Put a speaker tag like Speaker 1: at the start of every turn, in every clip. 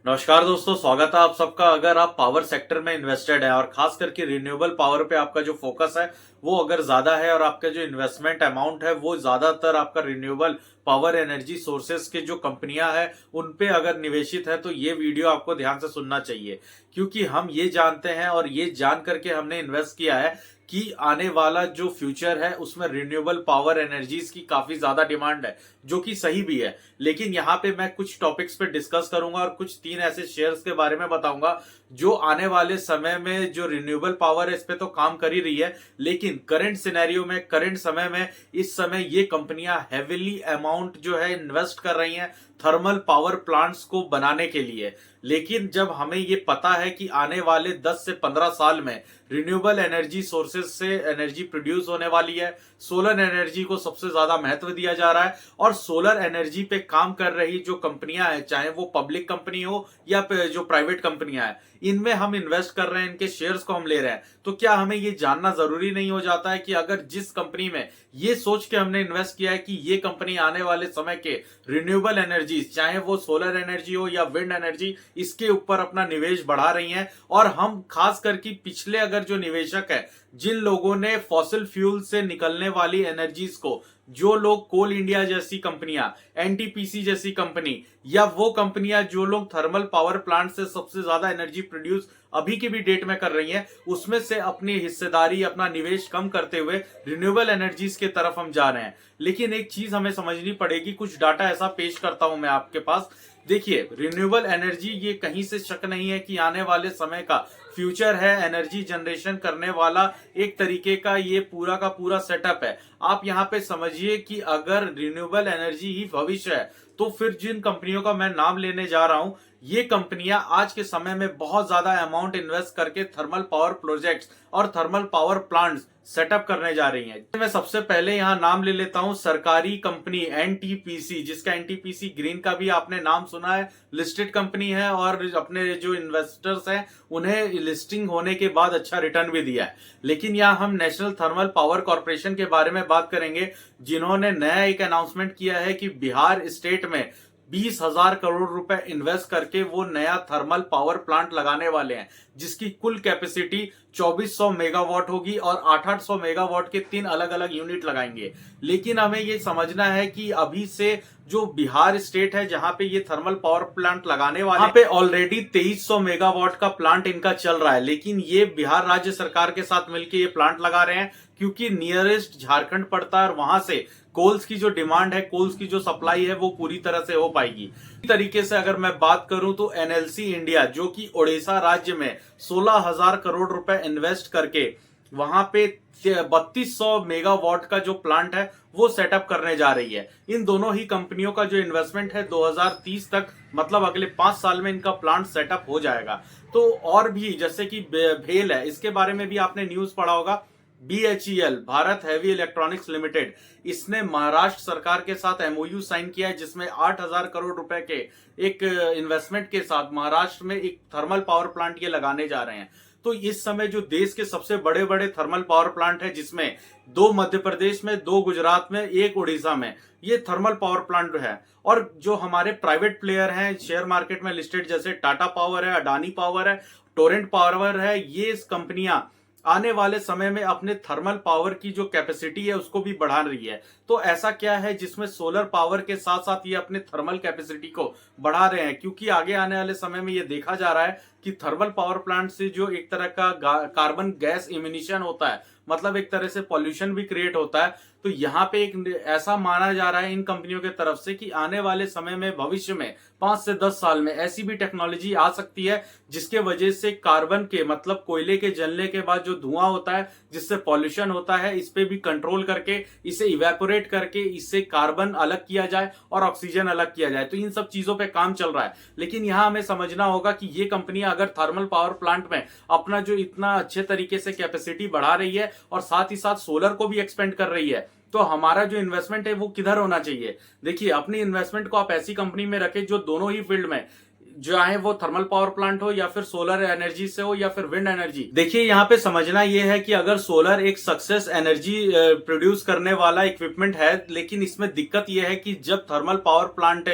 Speaker 1: नमस्कार दोस्तों, स्वागत है आप सबका। अगर आप पावर सेक्टर में इन्वेस्टेड है और खास करके रिन्यूएबल पावर पे आपका जो फोकस है वो अगर ज्यादा है और आपका जो इन्वेस्टमेंट अमाउंट है वो ज्यादातर आपका रिन्यूएबल पावर एनर्जी सोर्सेज के जो कंपनियां हैं उन पे अगर निवेशित है तो ये वीडियो आपको ध्यान से सुनना चाहिए, क्योंकि हम ये जानते हैं और ये जान करके हमने इन्वेस्ट किया है कि आने वाला जो फ्यूचर है उसमें रिन्यूएबल पावर एनर्जीज की काफी ज्यादा डिमांड है, जो कि सही भी है। लेकिन यहाँ पे मैं कुछ टॉपिक्स पे डिस्कस करूंगा और कुछ तीन ऐसे शेयर्स के बारे में बताऊंगा जो आने वाले समय में जो रिन्यूएबल पावर है इस पे तो काम कर ही रही है, लेकिन करंट सिनेरियो में, करंट समय में, इस समय ये कंपनियां हेविली अमाउंट जो है इन्वेस्ट कर रही हैं थर्मल पावर प्लांट्स को बनाने के लिए। लेकिन जब हमें ये पता है कि आने वाले 10 से 15 साल में रिन्यूएबल एनर्जी सोर्सेज से एनर्जी प्रोड्यूस होने वाली है, सोलर एनर्जी को सबसे ज्यादा महत्व दिया जा रहा है और सोलर एनर्जी पे काम कर रही जो कंपनियां हैं, चाहे वो पब्लिक कंपनी हो या जो प्राइवेट कंपनियां हैं, इनमें हम इन्वेस्ट कर रहे हैं, इनके शेयर्स को हम ले रहे हैं, तो क्या हमें ये जानना जरूरी नहीं हो जाता है कि अगर जिस कंपनी में ये सोच के हमने इन्वेस्ट किया है कि ये कंपनी आने वाले समय के रिन्यूएबल एनर्जी, चाहे वो सोलर एनर्जी हो या विंड एनर्जी, इसके ऊपर अपना निवेश बढ़ा रही हैं। और हम खास करके पिछले अगर जो निवेशक है, जिन लोगों ने फॉसिल फ्यूल से निकलने वाली एनर्जीज को, जो लोग कोल इंडिया जैसी कंपनियां, एनटीपीसी जैसी कंपनी, या वो कंपनियां जो लोग थर्मल पावर प्लांट से सबसे ज्यादा एनर्जी प्रोड्यूस अभी की भी डेट में कर रही हैं, उसमें से अपनी हिस्सेदारी, अपना निवेश कम करते हुए रिन्यूएबल एनर्जीज के तरफ हम जा रहे हैं। लेकिन एक चीज हमें समझनी पड़ेगी, कुछ डाटा ऐसा पेश करता हूं मैं आपके पास। देखिए, रिन्यूएबल एनर्जी ये कहीं से शक नहीं है कि आने वाले समय का फ्यूचर है, एनर्जी जनरेशन करने वाला एक तरीके का ये पूरा का पूरा सेटअप है। आप यहाँ पे समझिए कि अगर रिन्यूएबल एनर्जी ही भविष्य है तो फिर जिन कंपनियों का मैं नाम लेने जा रहा हूं, ये कंपनियां आज के समय में बहुत ज्यादा अमाउंट इन्वेस्ट करके थर्मल पावर प्रोजेक्ट्स और थर्मल पावर प्लांट्स सेटअप करने जा रही हैं। मैं सबसे पहले यहां नाम ले लेता हूं सरकारी कंपनी एनटीपीसी, जिसका एनटीपीसी ग्रीन का भी आपने नाम सुना है, लिस्टेड कंपनी है और अपने जो इन्वेस्टर्स हैं उन्हें लिस्टिंग होने के बाद अच्छा रिटर्न भी दिया है। लेकिन यहां हम नेशनल थर्मल पावर कॉर्पोरेशन के बारे में बात करेंगे, जिन्होंने नया एक अनाउंसमेंट किया है कि बिहार स्टेट में 20,000 करोड़ रुपए इन्वेस्ट करके वो नया थर्मल पावर प्लांट लगाने वाले हैं, जिसकी कुल कैपेसिटी 2400 मेगावाट होगी और 800 मेगावाट के 3 अलग अलग यूनिट लगाएंगे। लेकिन हमें ये समझना है कि अभी से जो बिहार स्टेट है जहां पे ये थर्मल पावर प्लांट लगाने वाले, वहां पे ऑलरेडी 2300 मेगावाट का प्लांट इनका चल रहा है। लेकिन ये बिहार राज्य सरकार के साथ मिलकर ये प्लांट लगा रहे हैं, क्योंकि नियरेस्ट झारखंड पड़ता है और वहां से कोल्स की जो डिमांड है, कोल्स की जो सप्लाई है वो पूरी तरह से हो पाएगी। इसी तरीके से अगर मैं बात करूं तो एनएलसी इंडिया, जो कि ओडिशा राज्य में 16,000 करोड़ रुपए इन्वेस्ट करके वहां पे 3200 मेगावाट का जो प्लांट है वो सेटअप करने जा रही है। इन दोनों ही कंपनियों का जो इन्वेस्टमेंट है 2030 तक, मतलब अगले 5 साल में इनका प्लांट सेटअप हो जाएगा। तो और भी जैसे कि भेल है, इसके बारे में भी आपने न्यूज पढ़ा होगा। BHEL, Bharat heavy electronics limited, इसने महाराष्ट्र सरकार के साथ एमओयू साइन किया है, जिसमें 8,000 करोड़ रुपए के एक इन्वेस्टमेंट के साथ महाराष्ट्र में एक थर्मल पावर प्लांट ये लगाने जा रहे हैं। तो इस समय जो देश के सबसे बड़े बड़े थर्मल पावर प्लांट है, जिसमें 2 मध्य प्रदेश में, 2 गुजरात में, 1 उड़ीसा में ये थर्मल पावर प्लांट है। और जो हमारे प्राइवेट प्लेयर हैं शेयर मार्केट में लिस्टेड, जैसे टाटा पावर है, अडानी पावर है, टोरेंट पावर है, ये कंपनियां आने वाले समय में अपने थर्मल पावर की जो कैपेसिटी है उसको भी बढ़ा रही है। तो ऐसा क्या है जिसमें सोलर पावर के साथ साथ ये अपने थर्मल कैपेसिटी को बढ़ा रहे हैं, क्योंकि आगे आने वाले समय में ये देखा जा रहा है कि थर्मल पावर प्लांट से जो एक तरह का कार्बन गैस इमिशन होता है, मतलब एक तरह से पॉल्यूशन भी क्रिएट होता है। तो यहाँ पे एक ऐसा माना जा रहा है इन कंपनियों के तरफ से कि आने वाले समय में, भविष्य में 5 से 10 साल में ऐसी भी टेक्नोलॉजी आ सकती है जिसके वजह से कार्बन के, मतलब कोयले के जलने के बाद जो धुआं होता है जिससे पॉल्यूशन होता है, इस पे भी कंट्रोल करके, इसे इवेपोरेट करके, इससे कार्बन अलग किया जाए और ऑक्सीजन अलग किया जाए। तो इन सब चीजों पे काम चल रहा है। लेकिन यहां हमें समझना होगा कि ये कंपनियां अगर थर्मल पावर प्लांट में अपना जो इतना अच्छे तरीके से कैपेसिटी बढ़ा रही है और साथ ही साथ सोलर को भी एक्सपेंड कर रही है, तो हमारा जो इन्वेस्टमेंट है वो किधर होना चाहिए। देखिए, अपनी इन्वेस्टमेंट को आप ऐसी कंपनी में रखें जो दोनों ही फील्ड में, चाहे वो थर्मल पावर प्लांट हो या फिर सोलर एनर्जी से हो या फिर विंड एनर्जी। देखिए, यहाँ पे समझना ये है कि अगर सोलर एक सक्सेस एनर्जी प्रोड्यूस करने वाला इक्विपमेंट है, लेकिन इसमें दिक्कत ये है कि जब थर्मल पावर प्लांट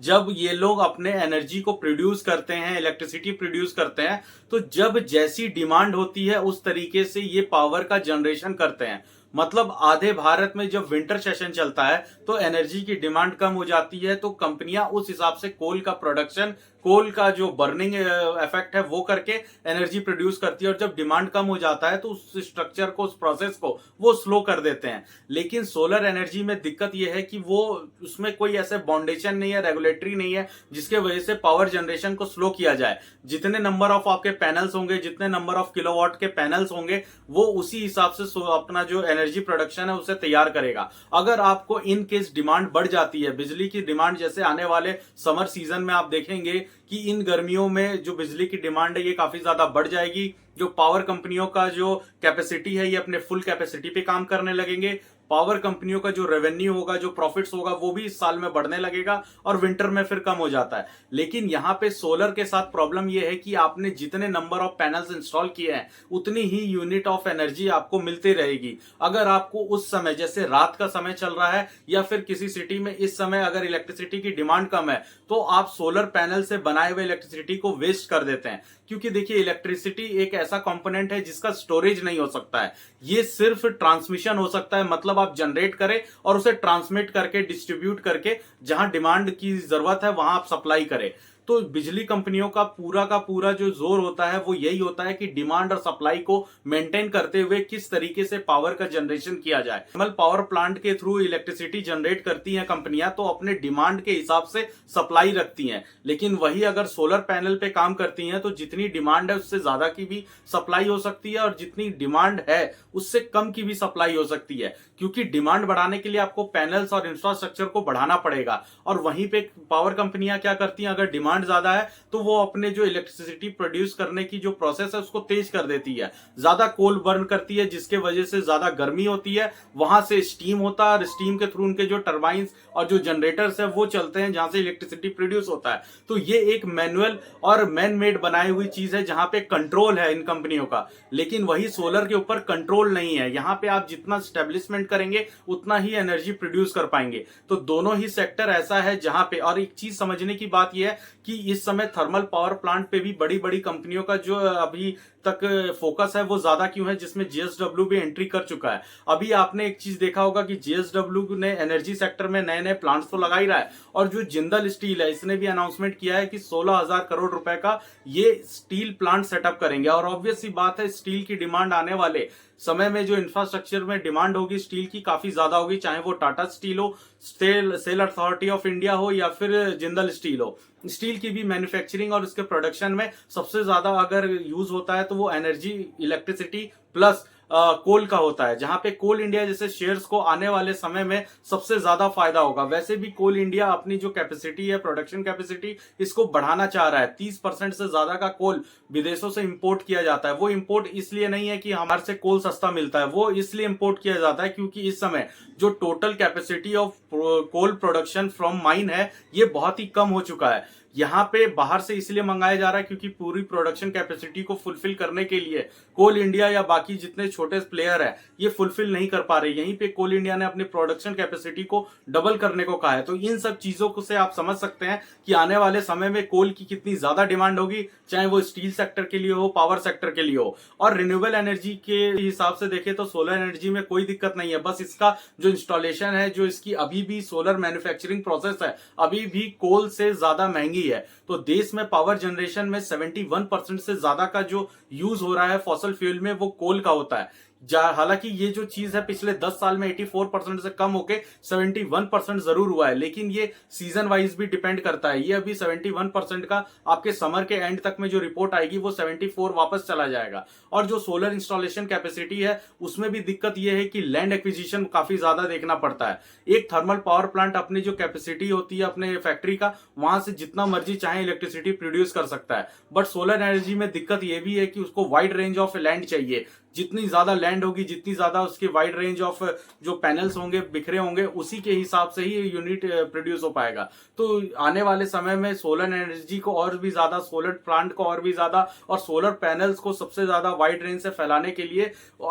Speaker 1: जब ये लोग अपने एनर्जी को प्रोड्यूस करते हैं, इलेक्ट्रिसिटी प्रोड्यूस करते हैं, तो जब जैसी डिमांड होती है उस तरीके से ये पावर का जनरेशन करते हैं। मतलब आधे भारत में जब विंटर सेशन चलता है तो एनर्जी की डिमांड कम हो जाती है, तो कंपनियां उस हिसाब से कोल का प्रोडक्शन, कोल का जो बर्निंग इफेक्ट है वो करके एनर्जी प्रोड्यूस करती है, और जब डिमांड कम हो जाता है तो उस स्ट्रक्चर को, उस प्रोसेस को वो स्लो कर देते हैं। लेकिन सोलर एनर्जी में दिक्कत यह है कि वो उसमें कोई ऐसे बाउंडेशन नहीं है, रेगुलेटरी नहीं है जिसके वजह से पावर जनरेशन को स्लो किया जाए। जितने नंबर ऑफ आपके पैनल्स होंगे, जितने नंबर ऑफ किलोवाट के पैनल्स होंगे, वो उसी हिसाब से अपना जो एनर्जी प्रोडक्शन है उसे तैयार करेगा। अगर आपको इन केस डिमांड बढ़ जाती है, बिजली की डिमांड जैसे आने वाले समर सीजन में आप देखेंगे कि इन गर्मियों में जो बिजली की डिमांड है ये काफी ज्यादा बढ़ जाएगी। जो पावर कंपनियों का जो कैपेसिटी है ये अपने फुल कैपेसिटी पे काम करने लगेंगे। पावर कंपनियों का जो रेवेन्यू होगा, जो प्रॉफिट्स होगा, वो भी इस साल में बढ़ने लगेगा और विंटर में फिर कम हो जाता है। लेकिन यहाँ पे सोलर के साथ प्रॉब्लम ये है कि आपने जितने नंबर ऑफ पैनल्स इंस्टॉल किए हैं उतनी ही यूनिट ऑफ एनर्जी आपको मिलती रहेगी। अगर आपको उस समय, जैसे रात का समय चल रहा है या फिर किसी सिटी में इस समय अगर इलेक्ट्रिसिटी की डिमांड कम है, तो आप सोलर पैनल से बनाए हुए इलेक्ट्रिसिटी को वेस्ट कर देते हैं। क्योंकि देखिए, इलेक्ट्रिसिटी एक ऐसा कंपोनेंट है जिसका स्टोरेज नहीं हो सकता है, ये सिर्फ ट्रांसमिशन हो सकता है। मतलब आप जनरेट करें और उसे ट्रांसमिट करके, डिस्ट्रीब्यूट करके जहां डिमांड की जरूरत है वहां आप सप्लाई करें। तो बिजली कंपनियों का पूरा जो जोर होता है वो यही होता है कि डिमांड और सप्लाई को मेंटेन करते हुए किस तरीके से पावर का जनरेशन किया जाए। थर्मल पावर प्लांट के थ्रू इलेक्ट्रिसिटी जनरेट करती हैं कंपनियां, तो अपने डिमांड के हिसाब से सप्लाई रखती हैं। लेकिन वही अगर सोलर पैनल पे काम करती हैं तो जितनी डिमांड है उससे ज्यादा की भी सप्लाई हो सकती है और जितनी डिमांड है उससे कम की भी सप्लाई हो सकती है। क्योंकि डिमांड बढ़ाने के लिए आपको पैनल्स और इंफ्रास्ट्रक्चर को बढ़ाना पड़ेगा, और वहीं पे पावर कंपनियां क्या करती हैं, अगर डिमांड ज्यादा है तो वो अपने जो इलेक्ट्रिसिटी प्रोड्यूस करने की जो प्रोसेस है उसको तेज कर देती है, ज्यादा कोल बर्न करती है, जिसके वजह से ज्यादा गर्मी होती है। वहां से स्टीम होता है और स्टीम के थ्रू उनके जो टर्बाइंस और जो जनरेटर्स है वो चलते हैं, जहां से इलेक्ट्रिसिटी प्रोड्यूस होता है। तो ये एक मैनुअल और मैन मेड बनाई हुई चीज है जहां पे कंट्रोल है इन कंपनियों का। लेकिन वही सोलर के ऊपर कंट्रोल नहीं है। यहाँ पे आप जितना स्टेब्लिशमेंट करेंगे उतना ही एनर्जी प्रोड्यूस कर पाएंगे। तो दोनों ही सेक्टर ऐसा है जहां पे, और एक चीज समझने की बात यह है कि इस समय थर्मल पावर प्लांट पे भी बड़ी बड़ी कंपनियों का जो अभी तक फोकस है वो ज्यादा क्यों है, जिसमें जेएसडब्ल्यू भी एंट्री कर चुका है। अभी आपने एक चीज देखा होगा कि जेएसडब्ल्यू ने एनर्जी सेक्टर में नए नए प्लांट्स तो लगा ही रहा है, और जो जिंदल स्टील है इसने भी अनाउंसमेंट किया है कि 16,000 करोड़ रुपए का ये स्टील प्लांट सेटअप करेंगे। और ऑब्वियस सी बात है, स्टील की डिमांड आने वाले समय में जो इंफ्रास्ट्रक्चर में डिमांड होगी स्टील की काफी ज्यादा होगी, चाहे वो टाटा स्टील हो, सेल अथॉरिटी ऑफ इंडिया हो या फिर जिंदल स्टील हो। स्टील की भी मैन्युफैक्चरिंग और इसके प्रोडक्शन में सबसे ज्यादा अगर यूज होता है तो वो एनर्जी, इलेक्ट्रिसिटी प्लस कोल का होता है, जहां पे कोल इंडिया जैसे शेयर्स को आने वाले समय में सबसे ज्यादा फायदा होगा। वैसे भी कोल इंडिया अपनी जो कैपेसिटी है, प्रोडक्शन कैपेसिटी, इसको बढ़ाना चाह रहा है। 30% से ज्यादा का कोल विदेशों से इंपोर्ट किया जाता है। वो इंपोर्ट इसलिए नहीं है कि हमारे से कोल सस्ता मिलता है, वो इसलिए इंपोर्ट किया जाता है क्योंकि इस समय जो total capacity of coal production from mine है ये बहुत ही कम हो चुका है। यहाँ पे बाहर से इसलिए मंगाया जा रहा है क्योंकि पूरी प्रोडक्शन कैपेसिटी को फुलफिल करने के लिए कोल इंडिया या बाकी जितने छोटे प्लेयर है ये फुलफिल नहीं कर पा रहे। यहीं पे कोल इंडिया ने अपनी प्रोडक्शन कैपेसिटी को डबल करने को कहा है। तो इन सब चीजों को से आप समझ सकते हैं कि आने वाले समय में कोल की कितनी ज्यादा डिमांड होगी, चाहे वो स्टील सेक्टर के लिए हो, पावर सेक्टर के लिए हो। और रिन्यूएबल एनर्जी के हिसाब से देखें तो सोलर एनर्जी में कोई दिक्कत नहीं है, बस इसका जो इंस्टॉलेशन है, जो इसकी अभी भी सोलर मैन्युफैक्चरिंग प्रोसेस है, अभी भी कोल से ज्यादा महंगी है। तो देश में पावर जनरेशन में 71% से ज्यादा का जो यूज हो रहा है फॉसल फ्यूल में वो कोल का होता है। हालांकि ये जो चीज है पिछले 10 साल में 84% से कम होके 71% जरूर हुआ है, लेकिन ये सीजन वाइज भी डिपेंड करता है। ये अभी 71% का आपके समर के एंड तक में जो रिपोर्ट आएगी वो 74 वापस चला जाएगा। और जो सोलर इंस्टॉलेशन कैपेसिटी है उसमें भी दिक्कत ये है कि लैंड एक्विजिशन काफी ज्यादा देखना पड़ता है। एक थर्मल पावर प्लांट अपनी जो कैपेसिटी होती है अपने फैक्ट्री का, वहां से जितना मर्जी चाहे इलेक्ट्रिसिटी प्रोड्यूस कर सकता है। बट सोलर एनर्जी में दिक्कत ये भी है कि उसको वाइड रेंज ऑफ लैंड चाहिए, जितनी ज्यादा लैंड होगी, जितनी ज्यादा उसकी वाइड रेंज ऑफ जो पैनल्स होंगे बिखरे होंगे, उसी के हिसाब से ही यूनिट प्रोड्यूस हो पाएगा। तो आने वाले समय में सोलर एनर्जी को और भी ज्यादा, सोलर प्लांट को और भी ज्यादा, और सोलर पैनल्स को सबसे ज्यादा वाइड रेंज से फैलाने के लिए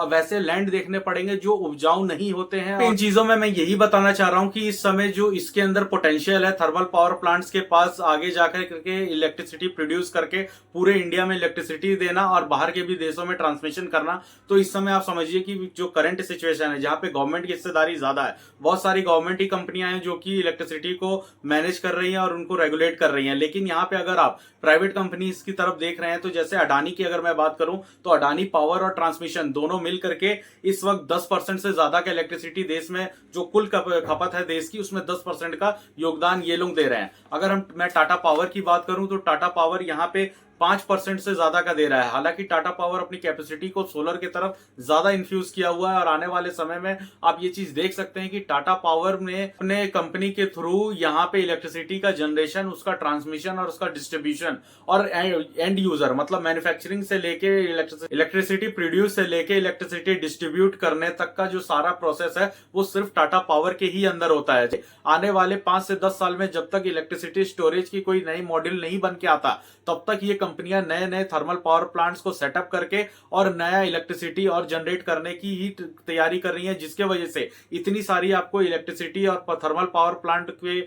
Speaker 1: वैसे लैंड देखने पड़ेंगे जो उपजाऊ नहीं होते हैं। इन चीजों में मैं यही बताना चाह रहा हूं कि इस समय जो इसके अंदर पोटेंशियल है थर्मल पावर प्लांट्स के पास, आगे जाकर करके इलेक्ट्रिसिटी प्रोड्यूस करके पूरे इंडिया में इलेक्ट्रिसिटी देना और बाहर के भी देशों में ट्रांसमिशन करना। तो इस समय आप समझिए कि जो करंट सिचुएशन है, जहां पे गवर्नमेंट की हिस्सेदारी ज्यादा है, बहुत सारी गवर्नमेंट ही कंपनियां हैं जो कि इलेक्ट्रिसिटी को मैनेज कर रही हैं और उनको रेगुलेट कर रही हैं। लेकिन यहाँ पे अगर आप प्राइवेट कंपनीज की तरफ देख रहे हैं, तो जैसे अडानी की अगर मैं बात करूं, तो अडानी पावर और ट्रांसमिशन दोनों मिल करके इस वक्त 10% से ज्यादा का इलेक्ट्रिसिटी देश में जो कुल खपत है देश की, उसमें 10% का योगदान ये लोग दे रहे हैं। अगर मैं टाटा पावर की बात करूं, तो टाटा पावर यहाँ पे 5% से ज्यादा का दे रहा है। हालांकि टाटा पावर अपनी कैपेसिटी को सोलर की तरफ ज्यादा इन्फ्यूज किया हुआ है, और आने वाले समय में आप ये चीज देख सकते हैं कि टाटा पावर ने अपने कंपनी के थ्रू यहाँ पे इलेक्ट्रिसिटी का जनरेशन, उसका ट्रांसमिशन और उसका डिस्ट्रीब्यूशन और एंड यूजर मतलब मैन्युफैक्चरिंग से लेके इलेक्ट्रिसिटी प्रोड्यूस से लेके इलेक्ट्रिसिटी डिस्ट्रीब्यूट करने तक का जो सारा प्रोसेस है वो सिर्फ टाटा पावर के ही अंदर होता है। आने वाले 5 से 10 साल में जब तक इलेक्ट्रिसिटी स्टोरेज की कोई नई मॉड्यूल नहीं बन के आता, तब तक ये कंपनियां नए नए थर्मल पावर प्लांट्स को सेटअप करके और नया इलेक्ट्रिसिटी और जनरेट करने की ही तैयारी कर रही है, जिसके वजह से इतनी सारी आपको इलेक्ट्रिसिटी और थर्मल पावर प्लांट के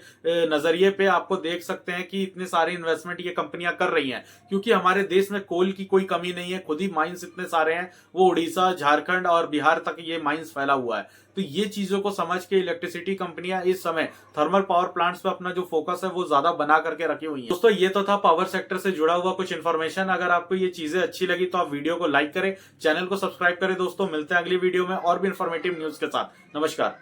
Speaker 1: नजरिए पे आपको देख सकते हैं कि इतने सारे इन्वेस्टमेंट ये कंपनियां कर रही हैं। क्योंकि हमारे देश में कोल की कोई कमी नहीं है, खुद ही माइंस इतने सारे हैं, वो उड़ीसा, झारखंड और बिहार तक ये माइंस फैला हुआ है। तो ये चीजों को समझ के इलेक्ट्रिसिटी कंपनियां इस समय थर्मल पावर प्लांट्स पे अपना जो फोकस है वो ज्यादा बना करके रखी हुई है। दोस्तों, ये तो था पावर सेक्टर से जुड़ा हुआ कुछ इन्फॉर्मेशन। अगर आपको ये चीजें अच्छी लगी तो आप वीडियो को लाइक करें, चैनल को सब्सक्राइब करें। दोस्तों, मिलते हैं अगली वीडियो में और भी इन्फॉर्मेटिव न्यूज के साथ। नमस्कार।